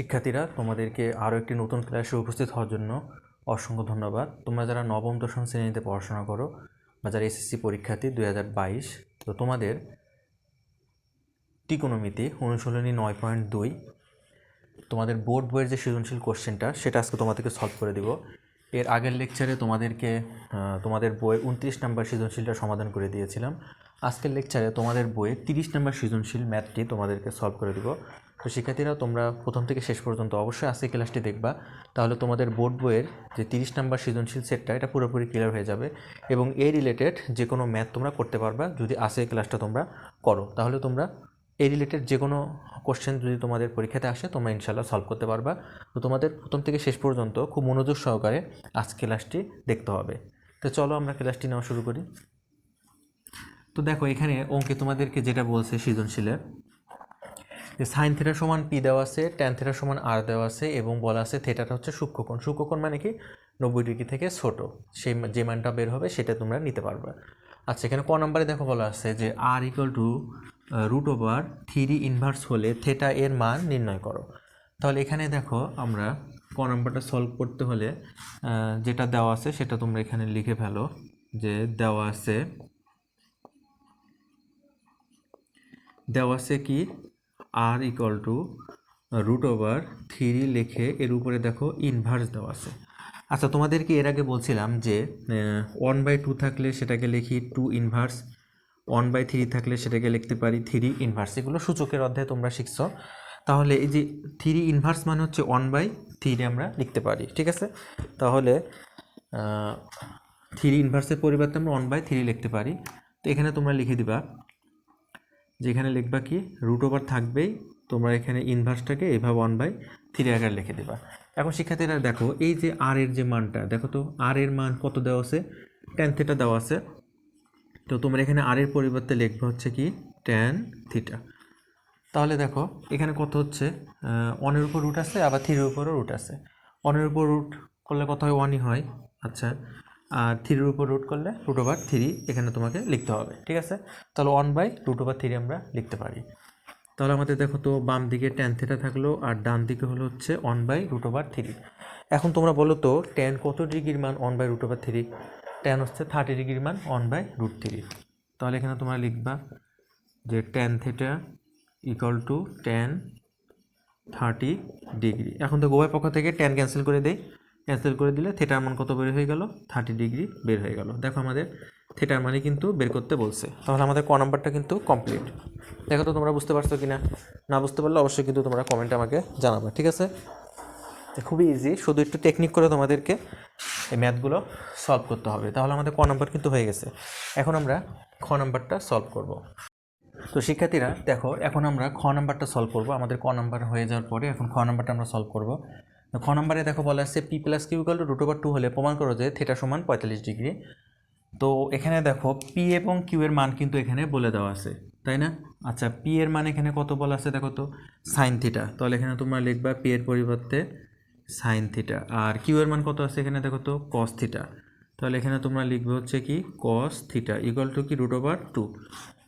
শিক্ষার্থীরা, তোমাদেরকে আরও একটি নতুন ক্লাসে উপস্থিত হওয়ার জন্য অসংখ্য ধন্যবাদ। তোমরা যারা নবম দশম শ্রেণীতে পড়াশোনা করো বা যারা এসএসসি পরীক্ষার্থী 2022, তো তোমাদের ত্রিকোণমিতি অনুশীলনী 9.2 তোমাদের বোর্ড বইয়ের যে সৃজনশীল কোশ্চেনটা সেটা আজকে তোমাদেরকে সলভ করে দিব। এর আগের লেকচারে তোমাদেরকে তোমাদের বইয়ের 29 নম্বর সৃজনশীলটা সমাধান করে দিয়েছিলাম। আজকের লেকচারে তোমাদের বইয়ের 30 নম্বর সৃজনশীল ম্যাথটি তোমাদেরকে সলভ করে দিব। তো শিক্ষার্থীরা, তোমরা প্রথম থেকে শেষ পর্যন্ত অবশ্যই আজকে ক্লাসটি দেখবা, তাহলে তোমাদের বোর্ড বইয়ের যে 30 নম্বর সৃজনশীল সেটটা এটা পুরোপুরি ক্লিয়ার হয়ে যাবে এবং এই রিলেটেড যে কোনো ম্যাথ তোমরা করতে পারবা। যদি আজকে ক্লাসটা তোমরা করো তাহলে তোমরা এই রিলেটেড যে কোনো কোশ্চেন যদি তোমাদের পরীক্ষাতে আসে তোমরা ইনশাল্লাহ সলভ করতে পারবা। তো তোমাদের প্রথম থেকে শেষ পর্যন্ত খুব মনোযোগ সহকারে আজ ক্লাসটি দেখতে হবে। তো চলো আমরা ক্লাসটি নেওয়া শুরু করি। তো দেখো, এখানে অঙ্কে তোমাদেরকে যেটা বলছে সৃজনশীলের, যে সাইন থিটা সমান পি দেওয়া আছে, ট্যান থিটা সমান আর দেওয়া আছে এবং বলা আছে থিটাটা হচ্ছে সূক্ষ্মকোণ। সূক্ষ্মকোণ মানে কি 90 ডিগ্রি থেকে ছোট, সেই যে মানটা বের হবে সেটা তোমরা নিতে পারবে। আচ্ছা, এখানে ক নম্বরে দেখো বলা আছে যে আর ইকুয়াল টু √3 ইনভার্স হলে থিটা এর মান নির্ণয় করো। তাহলে এখানে দেখো, আমরা ক নম্বরটা সলভ করতে হলে যেটা দেওয়া আছে সেটা তোমরা এখানে লিখে ফেলো। যে দেওয়া আছে কি আর ইকুয়াল টু √3 লিখে এর উপরে দেখো ইনভার্স দেওয়া আছে। আচ্ছা, তোমাদেরকে এর আগে বলছিলাম যে 1/2 থাকলে সেটাকে লিখি 2 ইনভার্স, 1/3 থাকলে সেটাকে লিখতে পারি 3 ইনভার্স। এগুলো সূচকের অধ্যায়ে তোমরা শিখছো। তাহলে এই যে 3 ইনভার্স মানে হচ্ছে 1/3 আমরা লিখতে পারি, ঠিক আছে? তাহলে 3 ইনভার্সের পরিবর্তে আমরা 1/3 লিখতে পারি। তো এখানে তোমরা লিখে দিবা, যেখানে লিখবা কি √, থাকবেই, তোমরা এখানে ইনভার্সটাকে এভাবে 1/3 আকারে লিখে দেবা। এখন শিক্ষার্থীরা দেখো, এই যে আর এর যে মানটা দেখো তো, আর এর মান কত দেওয়া আছে, ট্যান থিটা দেওয়া আছে। তো তোমরা এখানে আর এর পরিবর্তে লিখবে হচ্ছে কি ট্যান থিটা। তাহলে দেখো এখানে কত হচ্ছে, 1-এর উপর রুট আছে, আবার 3-এর উপরও রুট আছে। 1-এর উপর রুট করলে কত হয়, 1ই হয়। আচ্ছা, আর 3-এর উপর রুট করলে √3 এখানে তোমাকে লিখতে হবে, ঠিক আছে? তাহলে 1/√3 আমরা লিখতে পারি। তাহলে আমাদের দেখো তো, বাম দিকে ট্যান থিটা থাকলো আর ডান দিকে হলো হচ্ছে 1/√3। এখন তোমরা বলো তো, ট্যান কত ডিগ্রির মান 1/√3? ট্যান হচ্ছে 30 ডিগ্রির মান 1/√3। তাহলে এখানে তোমরা লিখবা যে tan theta equal two tan 30 degree. এখন তো উভয় পক্ষ থেকে ট্যান ক্যান্সেল করে দেই, ক্যান্সেল করে দিলে থিটার মান কত বের হয়ে গেল, 30 ডিগ্রি বের হয়ে গেল। দেখো আমাদের থিটার মানে কিন্তু বের করতে বলছে। তাহলে আমাদের ক নাম্বারটা কিন্তু কমপ্লিট। দেখো তো তোমরা বুঝতে পারছো কিনা? না বুঝতে পারলে অবশ্যই কিন্তু তোমরা কমেন্টে আমাকে জানাবে, ঠিক আছে? খুবই ইজি, শুধু একটু টেকনিক করে তোমাদেরকে এই ম্যাথগুলো সলভ করতে হবে। তাহলে আমাদের ক নাম্বার কিন্তু হয়ে গেছে। এখন আমরা খ নাম্বারটা সলভ করব। তো শিক্ষার্থীরা দেখো, এখন আমরা খ নাম্বারটা সলভ করব। আমাদের ক নাম্বার হয়ে যাওয়ার পরে এখন খ নাম্বারটা আমরা সলভ করব। খ নাম্বারে দেখো বলা আছে P + Q = √2 হলে প্রমাণ করো যে থিটা সমান 45 ডিগ্রি। তো এখানে দেখো পি এবং কিউ এর মান কিন্তু এখানে বলে দেওয়া আছে, তাই না? আচ্ছা, পি এর মান এখানে কত বলা আছে দেখো তো, সাইন থিটা। তাহলে এখানে তোমরা লিখবা পি এর পরিবর্তে সাইন থিটা। আর কিউ এর মান কত আছে এখানে দেখো তো, কস থিটা। তাহলে এখানে তোমরা লিখবে হচ্ছে কি কস থিটা ইকুয়াল টু কি √2।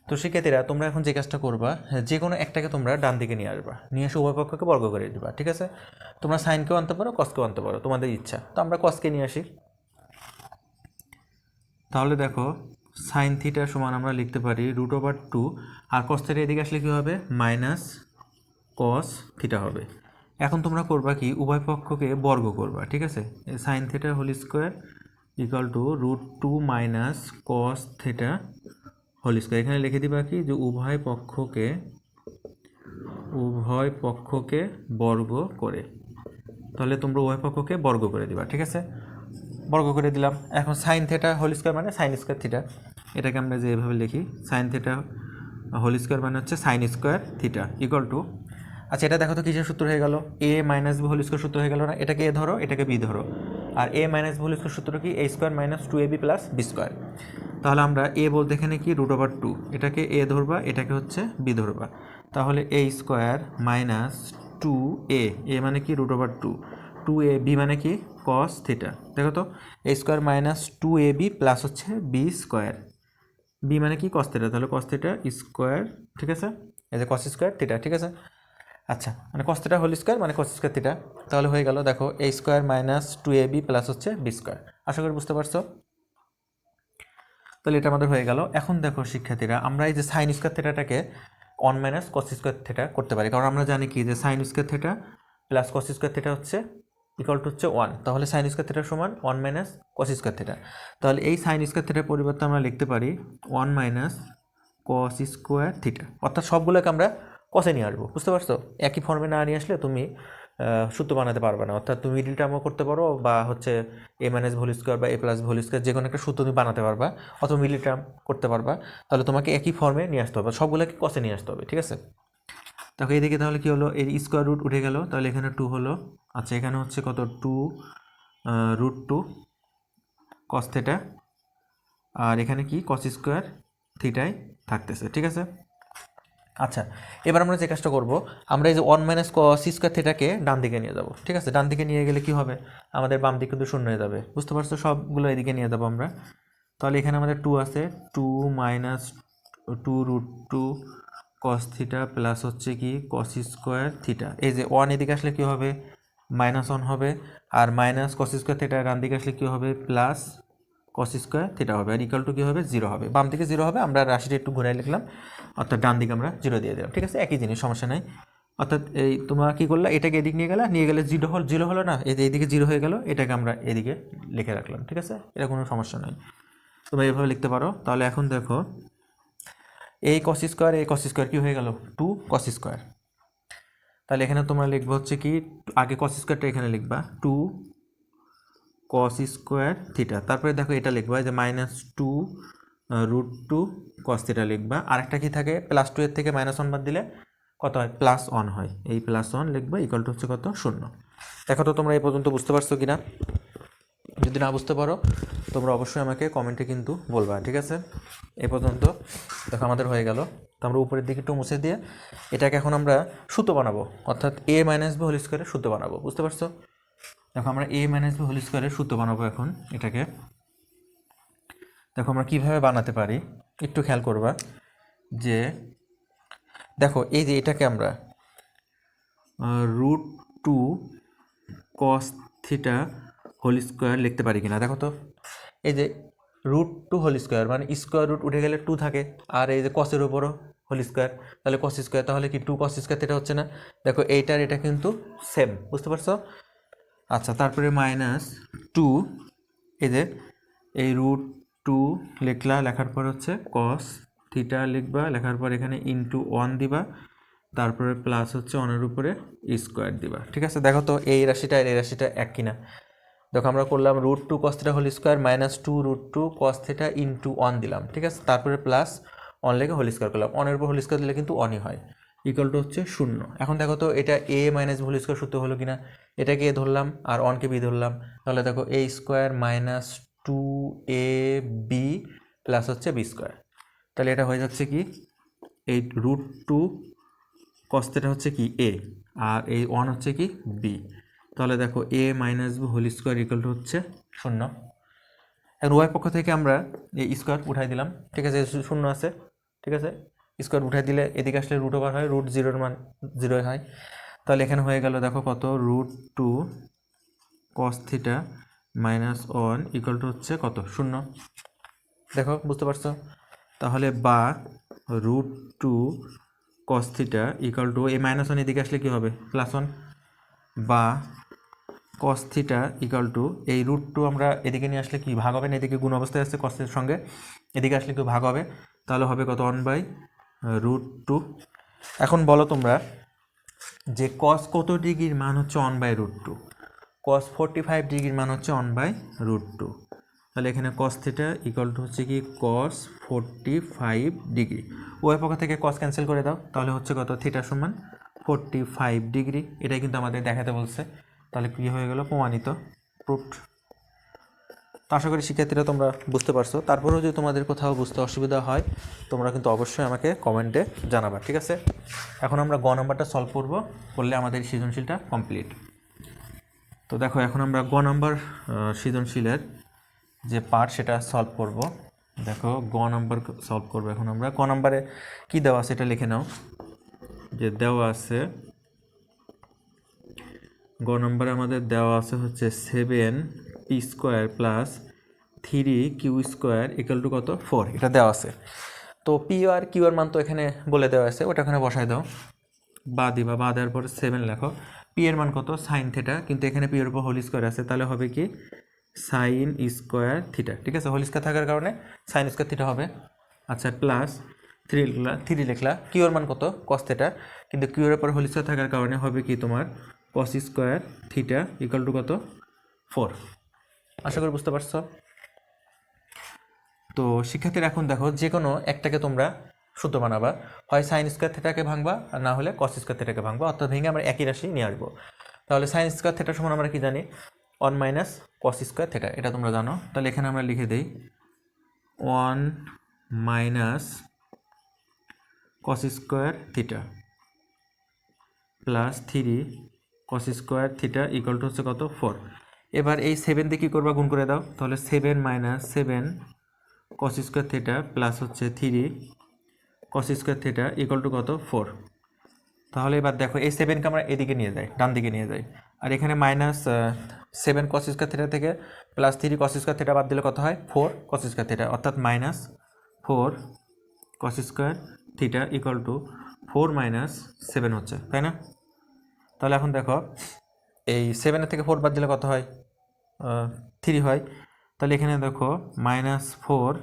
তো শিক্ষার্থীরা, তোমরা এখন যে কাজটা করবা, যে কোনো একটাকে তোমরা ডান দিকে নিয়ে আসবা, নিয়ে এসে উভয় পক্ষকে বর্গ করে দিবা, ঠিক আছে? তোমরা সাইনকেও আনতে পারো, কসকেও আনতে পারো, তোমাদের ইচ্ছা। তো আমরা কসকে নিয়ে আসি। তাহলে দেখো, সাইন থিটা সমান আমরা লিখতে পারি √2, আর কস থিটা এদিকে আসলে কী হবে, মাইনাস কস থিটা হবে। এখন তোমরা করবা কি, উভয় পক্ষকে বর্গ করবা, ঠিক আছে? Sine theta whole square equal to √2 minus cos theta whole square. এখানে লিখে দিবা কি যে উভয় পক্ষকে বর্গ করে। তাহলে তোমরা উভয় পক্ষকে বর্গ করে দিবা, ঠিক আছে? বর্গ করে দিলাম। এখন সাইন থিটা হোল স্কোয়ার মানে সাইন স্কোয়ার থিটা, এটাকে আমরা যে এভাবে লিখি, সাইন থিটা হোল স্কোয়ার মানে হচ্ছে sign square theta equal two, আচ্ছা এটা দেখো তো কিসের সূত্র হয়ে গেল, a - b হোল স্কোয়ার সূত্র হয়ে গেল না? এটাকে a ধরো, এটাকে b ধরো। আর a - b হোল স্কোয়ার সূত্র কি a² - 2ab + b²। তাহলে আমরা a বলতে এখানে কি √2, এটাকে a ধরবা, এটাকে হচ্ছে b ধরবা। তাহলে a² - 2a, a মানে কি √2, 2a, b মানে কি কস থিটা। দেখো তো, a² - 2ab প্লাস হচ্ছে b², বি মানে কি কস থিটা, তাহলে কস থিটা স্কোয়ার, ঠিক আছে? এই যে কস স্কোয়ার থিটা, ঠিক আছে? আচ্ছা, মানে cos থিটা হোল স্কোয়ার মানে cos স্কোয়ার থিটা, তাহলে হয়ে গেল দেখো a square minus 2ab plus হচ্ছে b স্কোয়ার। আশা করি বুঝতে পারছো। তাহলে এটা আমাদের হয়ে গেল। এখন দেখো শিক্ষার্থীরা, আমরা এই যে সাইন স্কোয়ার থিটাটাকে 1 মাইনাস কস স্কোয়ার থিটা করতে পারি, কারণ আমরা জানি কি যে sine square theta plus cos square theta হচ্ছে ইকুয়াল টু হচ্ছে 1, তাহলে সাইন স্কোয়ার থিটার সমান 1 মাইনাস কস স্কোয়ার থিটা। তাহলে এই সাইন স্কোয়ার থিটার পরিবর্তে আমরা লিখতে পারি 1 মাইনাস কস স্কোয়ার থিটা, অর্থাৎ সবগুলোকে আমরা কসে নিয়ে আসবো। বুঝতে পারছো? একই ফর্মে না নিয়ে আসলে তুমি সূত্র বানাতে পারবে না, অর্থাৎ তুমি মিডিল টার্মও করতে পারো বা হচ্ছে এ মাইনাস হোল স্কোয়ার বা এ প্লাস হোল স্কোয়ার যে কোনো একটা সূত্র তুমি বানাতে পারবা, অথবা মিডিল টার্ম করতে পারবা। তাহলে তোমাকে একই ফর্মে নিয়ে আসতে হবে, সবগুলোকে কসে নিয়ে আসতে হবে। ঠিক আছে? দেখো এদিকে তাহলে কি হলো, এই স্কোয়ার রুট উঠে গেল, তাহলে এখানে 2 হলো। আচ্ছা, এখানে হচ্ছে কত 2 রুট 2 কস থিটা, আর এখানে কি কস স্কোয়ার থিটাই থাকতেছে। ঠিক আছে? আচ্ছা, এবার আমরা যে কাজটা করব, আমরা এই যে 1 মাইনাস কস স্কোয়ার থিটাকে ডান দিকে নিয়ে যাব। ঠিক আছে? ডান দিকে নিয়ে গেলে কি হবে, আমাদের বাম দিক কিন্তু শূন্য হয়ে যাবে। বুঝতে পারছো? সবগুলো এদিকে নিয়ে যাবো আমরা। তাহলে এখানে আমাদের 2 আছে, 2 minus 2 root 2 cos theta plus হচ্ছে কি কস স্কোয়ার থিটা। এই যে 1 এদিকে আসলে কী হবে, মাইনাস 1 হবে, আর মাইনাস কস স্কোয়ার থিটা ডান দিকে আসলে কী হবে, প্লাস কস স্কোয়ার থিটা হবে, আর ইকাল টু কী হবে, 0 হবে। বাম দিকে 0 হবে, আমরা রাশিটা একটু ঘুরাই লিখলাম, অর্থাৎ ডান দিকে আমরা 0 দিয়ে দিলাম। ঠিক আছে? একই জিনিস, সমস্যা নাই। অর্থাৎ এই তোমরা কী করলা, এটাকে এদিকে নিয়ে গেলে 0 হলো না, এই যে এইদিকে 0 হয়ে গেল, এটাকে আমরা এদিকে লিখে রাখলাম। ঠিক আছে? এটা কোনো সমস্যা নয়, তোমরা এইভাবে লিখতে পারো। তাহলে এখন দেখো এই কস স্কোয়ার কী হয়ে গেল, 2 কস স্কোয়ার। তাহলে এখানে তোমরা লিখবো হচ্ছে কি, আগে কস স্কোয়ারটা এখানে লিখবা 2 কস স্কোয়ার থিটা, তারপরে দেখো এটা লিখবা যে মাইনাস 2 রুট 2 কস থিটা লিখবা। আরেকটা কি থাকে, প্লাস 2 এর থেকে মাইনাস 1 বাদ দিলে কত হয়, প্লাস 1 হয়। এই প্লাস 1 লিখবা, ইকুয়াল টু হচ্ছে কত, 0। দেখো তো তোমরা এই পর্যন্ত বুঝতে পারছো কিনা। যদি না বুঝতে পারো তোমরা অবশ্যই আমাকে কমেন্টে কিন্তু বলবা। ঠিক আছে? এ পর্যন্ত দেখো আমাদের হয়ে গেল। তো আমরা উপরের দিকে একটু মুছে দিয়ে এটাকে এখন আমরা সূত্র বানাবো, অর্থাৎ এ মাইনাস বি হোল স্কোয়ারের সূত্র বানাবো। বুঝতে পারছো? দেখো আমরা এ মাইনাস বি হোল স্কোয়ারের সূত্র বানাবো এখন। এটাকে দেখো আমরা কীভাবে বানাতে পারি, একটু খেয়াল করবা যে দেখো এই যে এটাকে আমরা root 2 cos theta whole square লিখতে পারি কিনা দেখো তো। এই যে রুট 2 হোল স্কোয়ার মানে স্কোয়ার রুট উঠে গেলে 2 থাকে, আর এই যে কসের উপরও হোল স্কোয়ার, তাহলে কস স্কোয়ার, তাহলে কি 2 কস স্কোয়ার থিটা হচ্ছে না। দেখো এইটার এটা কিন্তু সেম। বুঝতে পারছো? আচ্ছা, তারপরে মাইনাস 2, এই যে এই রুট 2 লেখার পর হচ্ছে কস থিটা লিখবা, লেখার পর এখানে ইন্টু 1 দিবা, তারপরে প্লাস হচ্ছে 1 এর উপরে স্কোয়ার দিবা। ঠিক আছে? দেখো তো এই রাশিটা এই রাশিটা এক কিনা। দেখো আমরা করলাম root 2 cos theta whole square minus 2 root 2 cos theta into 1 দিলাম। ঠিক আছে? তারপরে প্লাস 1 লেখে হোল স্কোয়ার করলাম, 1 এর উপর হোল স্কোয়ার দিলে কিন্তু 1ই হয়, ইকুয়াল টু হচ্ছে 0। এখন দেখো তো এটা এ মাইনাস হোল স্কোয়ার সূত্র হলো কিনা। এটাকে এ ধরলাম আর 1কে বি ধরলাম, তাহলে দেখো এ স্কোয়ার মাইনাস 2ab প্লাস হচ্ছে বি স্কোয়ার। তাহলে এটা হয়ে যাচ্ছে কি, এই রুট 2 কস থিটা হচ্ছে কি এ, আর এই 1 হচ্ছে কি বি। তাহলে দেখো A minus B whole square equal to হচ্ছে 0। এখন উভয় পক্ষ থেকে আমরা এই স্কোয়ার উঠাই দিলাম। ঠিক আছে? 0 আছে। ঠিক আছে? স্কোয়ার উঠাই দিলে এদিকে আসলে রুট ওভার হয়, রুট 0 মান 0 হয়। তাহলে এখানে হয়ে গেল দেখো কত, root 2 cos theta minus 1 equal to হচ্ছে কত, 0। দেখো বুঝতে পারছো? তাহলে বা root 2 cos theta equal to এই মাইনাস 1 এদিকে আসলে কী হবে, প্লাস 1, বা কস থিটা ইকুয়াল টু এই রুট 2 আমরা এদিকে নিয়ে আসলে কি ভাগ হবে না, এদিকে গুণ অবস্থায় আসছে কসের সঙ্গে, এদিকে আসলে কি ভাগ হবে, তাহলে হবে কত, 1/√2। এখন বলো তোমরা যে কস কত ডিগ্রির মান হচ্ছে 1/√2, কস 45 ডিগ্রির মান হচ্ছে 1/√2। তাহলে এখানে কস থিটা ইকুয়াল টু হচ্ছে কি কস 45 ডিগ্রি। ওই পক্ষ থেকে কস ক্যান্সেল করে দাও, তাহলে হচ্ছে কত, থিটা সমান 45 ডিগ্রি। এটাই কিন্তু আমাদের দেখাতে বলছে। তাহলে কী হয়ে গেল, প্রমাণিত, প্রুফড। তো আশা করি শিক্ষার্থীরা তোমরা বুঝতে পারছো। তারপরেও যদি তোমাদের কোথাও বুঝতে অসুবিধা হয় তোমরা কিন্তু অবশ্যই আমাকে কমেন্টে জানাবা। ঠিক আছে? এখন আমরা গ নাম্বারটা সলভ করলে আমাদের সৃজনশীলটা কমপ্লিট। তো দেখো এখন আমরা গ নাম্বার সৃজনশীলের যে পার্ট সেটা সলভ করব। দেখো গ নাম্বার সলভ করবো এখন আমরা। ক নাম্বারে কী দেওয়া আছে এটা লিখে নাও, যে দেওয়া আছে গ নম্বরে আমাদের দেওয়া আছে হচ্ছে 7 P square plus 3 Q square equal to কত 4, এটা দেওয়া আছে। তো পি আর কিউ এর মান তো এখানে বলে দেওয়া আছে, ওটা এখানে বসায় দাও, বা দিবা, বা দেওয়ার পরে 7 লেখো। পি এর মান কত সাইন থিটা, কিন্তু এখানে পি এর উপর হোল স্কোয়ার আছে, তাহলে হবে কি সাইন স্কোয়ার থিটা, ঠিক আছে, হোল স্কোয়ার থাকার কারণে সাইন স্কোয়ার থিটা হবে। আচ্ছা, প্লাস 3 লিখলা, কিউ এর মান কত কস থিটা, কিন্তু কিউ এর উপর হোল স্কোয়ার থাকার কারণে হবে কি তোমার কস স্কোয়ার থিটা ইকুয়াল টু কত 4। আশা করি বুঝতে পারছো। তো শিক্ষার্থীরা এখন দেখো, যে কোনো একটাকে তোমরা সূত্র বানাবা, হয় সাইন স্কোয়ার থিটাকে ভাঙবা আর না হলে কস স্কোয়ার থিটাকে ভাঙবা, অর্থাৎ ভেঙে আমরা একই রাশি নিয়ে আসবো। তাহলে সাইন স্কোয়ার থিটার সমান আমরা কি জানি 1 মাইনাস কস স্কোয়ার থিটা, এটা তোমরা জানো। তাহলে এখানে আমরা লিখে দিই 1 minus cos square theta plus 3 cos square theta equal to হচ্ছে কত 4। এবার এই 7 দিয়ে কী করবা, গুণ করে দাও, তাহলে 7 মাইনাস 7 কস স্কোয়ার থিটা প্লাস হচ্ছে 3 কস স্কোয়ার থিটা ইকুয়াল টু কত 4। তাহলে এবার দেখো, এই 7কে আমরা এদিকে নিয়ে যাই, ডান দিকে নিয়ে যাই, আর এখানে মাইনাস 7 কস স্কোয়ার থিটা থেকে প্লাস 3 কস স্কোয়ার থিটা বাদ দিলে কত হয় 4 কস স্কোয়ার থিটা, অর্থাৎ minus 4 cos square theta equal to 4 minus 7 হচ্ছে, তাই না? তাহলে এখন দেখো, এই 7 থেকে 4 বাদ দিলে কত হয় 3 হয়। তাহলে এখানে দেখো minus 4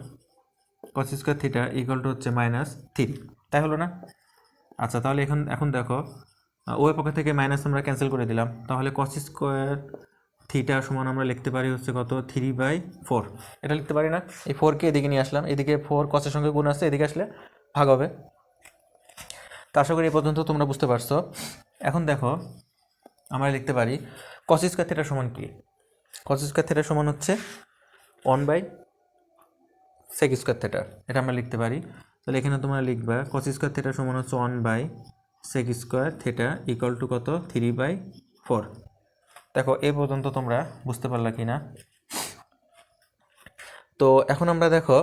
cos square theta equal to হচ্ছে মাইনাস 3, তাই হলো না? আচ্ছা, তাহলে এখন দেখো, ওই পক্ষ থেকে মাইনাস আমরা ক্যান্সেল করে দিলাম, তাহলে কস স্কোয়ার থিটা সমান আমরা লিখতে পারি হচ্ছে কত 3/4, এটা লিখতে পারি না? এই 4কে এদিকে নিয়ে আসলাম, এদিকে 4 কসের সঙ্গে গুণ আছে, এদিকে আসলে ভাগ হবে। তো আশা করি এই পর্যন্ত তোমরা বুঝতে পারছো। এখন দেখো, আমরা লিখতে পারি কস স্কোয়ার থিটা সমান কি, কস স্কোয়ার থিটা সমান হচ্ছে 1/sec স্কোয়ার থিটা, এটা আমরা লিখতে পারি। তাহলে এখানে তোমরা লিখবা কস স্কোয়ার থিটা সমান হচ্ছে 1/sec square theta equal to কত 3/4। দেখো এই পর্যন্ত তোমরা বুঝতে পারলা কি না? তো এখন আমরা দেখো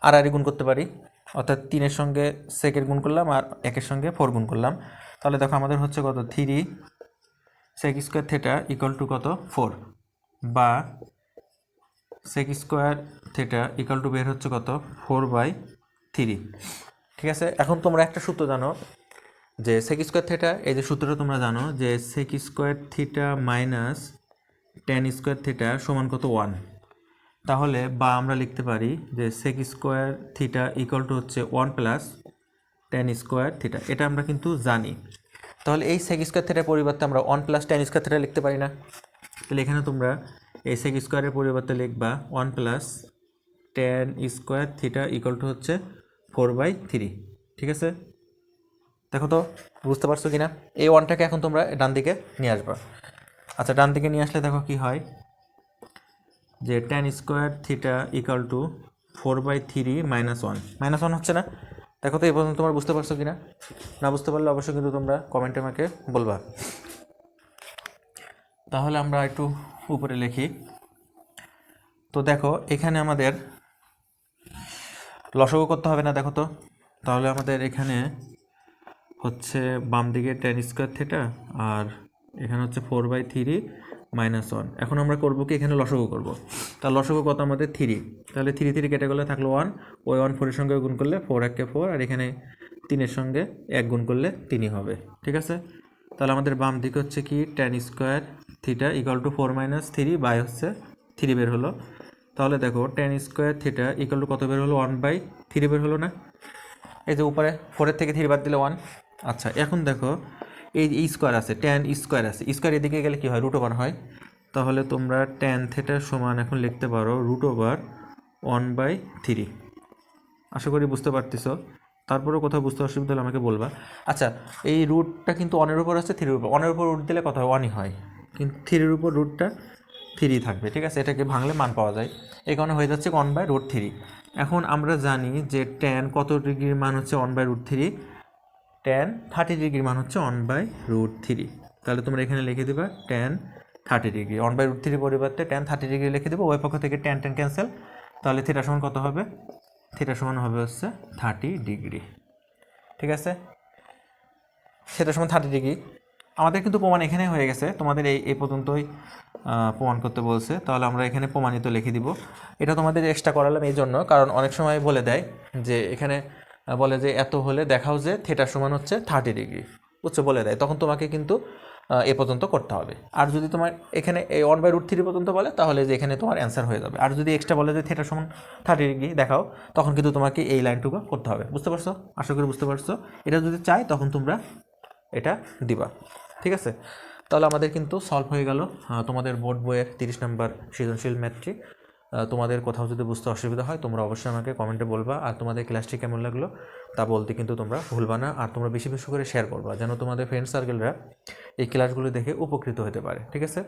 আর গুণ করতে পারি, অর্থাৎ 3-এর সঙ্গে সেকের গুণ করলাম আর 1-এর সঙ্গে 4 গুণ করলাম। তাহলে দেখো আমাদের হচ্ছে কত 3 sec square theta equal to কত 4, বা sec square theta equal two বের হচ্ছে কত 4/3, ঠিক আছে। এখন তোমরা একটা সূত্র জানো যে sec স্কোয়ার থিটা, এই যে সূত্রটা তোমরা জানো যে sec square theta minus tan square theta সমান কত 1। তাহলে বা আমরা লিখতে পারি যে sec square theta equal to হচ্ছে 1 প্লাস tan স্কোয়ার থিটা, এটা আমরা কিন্তু জানি। তাহলে এই sec স্কোয়ার থিটার পরিবর্তে আমরা 1 প্লাস tan স্কোয়ার থিটা লিখতে পারি না? তাহলে এখানে তোমরা এই sec স্কোয়ারের পরিবর্তে লিখবা 1 plus tan square theta equal to হচ্ছে 4/3, ঠিক আছে। দেখো তো বুঝতে পারছো কিনা? এই 1টাকে এখন তোমরা ডান দিকে নিয়ে আসবা। আচ্ছা, ডান দিকে নিয়ে আসলে দেখো কি হয়, যে tan square theta equal two 4/3 minus 1 হচ্ছে না? দেখো তো এই পর্যন্ত তোমরা বুঝতে পারছো কিনা? না বুঝতে পারলে অবশ্যই কিন্তু তোমরা কমেন্টে আমাকে বলবা। তাহলে আমরা একটু উপরে লিখি। তো দেখো এখানে আমাদের লসাগু করতে হবে না, দেখো তো। তাহলে আমাদের এখানে হচ্ছে বাম দিকে tan স্কোয়ার থিটা আর এখানে হচ্ছে 4/3 মাইনাস 1। এখন আমরা করবো কি, এখানে লসাগু করবো। তার লসাগু কত আমাদের 3, তাহলে 3 কেটে গেলে থাকলো 1, ওই 1 4-এর সঙ্গে গুণ করলে 4 1 4, আর এখানে 3-এর সঙ্গে 1 গুণ করলে 3 হবে, ঠিক আছে। তাহলে আমাদের বাম দিকে হচ্ছে কি tan square theta equal to 4 - 3 by হচ্ছে 3 বের হলো। তাহলে দেখো tan square theta equal to কত বের হলো 1/3 বের হলো না? এই যে উপরে 4-এর থেকে 3 বাদ দিলে 1। আচ্ছা, এখন দেখো এই স্কোয়ার আছে, tan স্কোয়ার আছে, স্কোয়ার এদিকে গেলে কি হয় রুট ওভার হয়। তাহলে তোমরা tan থিটা সমান এখন লিখতে পারো রুট ওভার 1/3। আশা করি বুঝতে পারতেছো। তারপরেও কোথাও বুঝতে অসুবিধা হলে আমাকে বলবা। আচ্ছা, এই রুটটা কিন্তু 1-এর উপর আছে, 3-এর উপর, 1-এর উপর রুট দিলে কত হয় 1-ই হয়, কিন্তু 3-এর উপর রুটটা 3 থাকবে, ঠিক আছে। এটাকে ভাঙলে মান পাওয়া যায়, এই কারণে হয়ে যাচ্ছে 1/√3। এখন আমরা জানি যে tan কত ডিগ্রির মান হচ্ছে 1/√3, tan 30 ডিগ্রির মান হচ্ছে 1/√3। তাহলে তোমরা এখানে লিখে দেবা tan 30 ডিগ্রি, 1/√3 পরিবর্তে tan 30 ডিগ্রি লিখে দেবো, ওই পক্ষ থেকে tan ক্যান্সেল। তাহলে থিটা সমান কত হবে, থিটা সমান হবে হচ্ছে 30 ডিগ্রি, ঠিক আছে। থিটা সমান 30 ডিগ্রি। আমাদের কিন্তু প্রমাণ এখানে হয়ে গেছে, তোমাদের এই পর্যন্তই প্রমাণ করতে বলছে। তাহলে আমরা এখানে প্রমাণিত লিখে দিব। এটা তোমাদের এক্সট্রা করালাম এই জন্য, কারণ অনেক সময় বলে দেয় যে এখানে বলে যে এত হলে দেখাও যে থিটা সমান হচ্ছে 30 ডিগ্রি, বুঝছো, বলে দেয়, তখন তোমাকে কিন্তু এ পর্যন্ত করতে হবে। আর যদি তোমার এখানে এই 1/√3 পর্যন্ত বলে, তাহলে যে এখানে তোমার অ্যান্সার হয়ে যাবে। আর যদি এক্সট্রা বলে যে থিটা সমান 30 ডিগ্রি দেখাও, তখন কিন্তু তোমাকে এই লাইনটুকু করতে হবে। বুঝতে পারছো? আশা করি বুঝতে পারছো। এটা যদি চাই তখন তোমরা এটা দিবা, ঠিক আছে? তাহলে আমাদের কিন্তু সলভ হয়ে গেল তোমাদের বোর্ড বইয়ের 30 নম্বর সৃজনশীল ম্যাথটি। তোমাদের কোথাও যদি বুঝতে অসুবিধা হয় তোমরা অবশ্যই আমাকে কমেন্টে বলবা। আর তোমাদের ক্লাসটি কেমন লাগলো তা বলতে কিন্তু তোমরা ভুলবা না। আর তোমরা বেশি বেশি করে শেয়ার করবা, যেন তোমাদের ফ্রেন্ড সার্কেলরা এই ক্লাসগুলো দেখে উপকৃত হতে পারে, ঠিক আছে?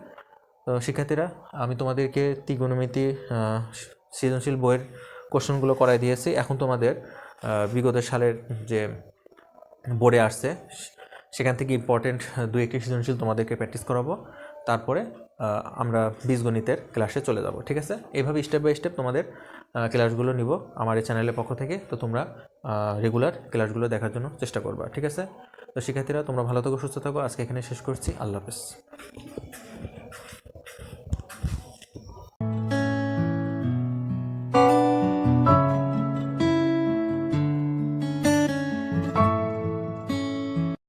তো শিক্ষার্থীরা, আমি তোমাদেরকে ত্রিকোণমিতি সৃজনশীল বইয়ের কোশ্চেনগুলো করাই দিয়েছি। এখন তোমাদের বিগত সালের যে বোর্ডে আসছে সেখান থেকে ইম্পর্টেন্ট 2-1টি সৃজনশীল তোমাদেরকে প্র্যাকটিস করাবো। তারপরে আমরা বীজগণিতের ক্লাসে চলে যাব, ঠিক আছে? এইভাবে স্টেপ বাই স্টেপ তোমাদের ক্লাসগুলো নিব আমার এই চ্যানেলের পক্ষ থেকে। তো তোমরা রেগুলার ক্লাসগুলো দেখার জন্য চেষ্টা করবা, ঠিক আছে? তো শিক্ষার্থীরা, তোমরা ভালো থাকো, সুস্থ থাকো। আজকে এখানে শেষ করছি। আল্লাহ হাফেজ।